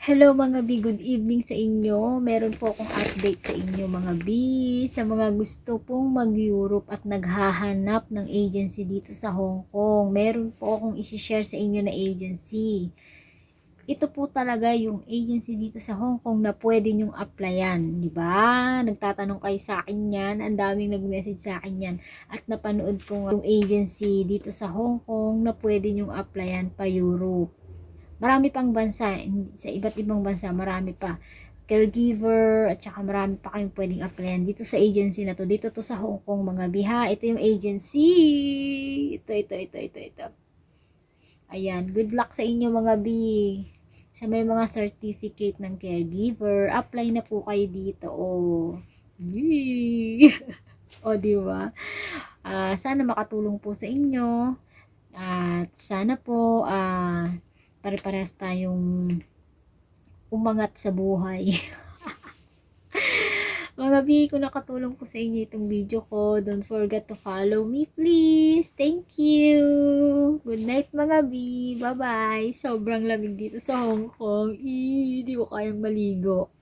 Hello mga B, good evening sa inyo. Meron po akong update sa inyo mga B. Sa mga gusto pong mag-Europe at naghahanap ng agency dito sa Hong Kong. Meron po akong isi-share sa inyo na agency. Ito po talaga yung agency dito sa Hong Kong na pwede nyong applyan. Diba? Nagtatanong kayo sa akin yan. Ang daming nag-message sa akin yan. At napanood ko nga yung agency dito sa Hong Kong na pwede nyong applyan pa Europe. Marami pang bansa, sa iba't ibang bansa, marami pa. Caregiver, at saka marami pa kayong pwedeng applyan dito sa agency na to. Dito to sa Hong Kong, mga biha. Ito yung agency. Ito. Ayan, good luck sa inyo mga bi. Sa may mga certificate ng caregiver, apply na po kayo dito. Oh. O, diba? Sana makatulong po sa inyo. At sana po, pare-parehas tayong umangat sa buhay. Mga bi, kung nakatulong po sa inyo itong video ko, don't forget to follow me please. Thank you. Good night mga bi. Bye-bye. Sobrang lamig dito sa Hong Kong. Di ko kayang maligo.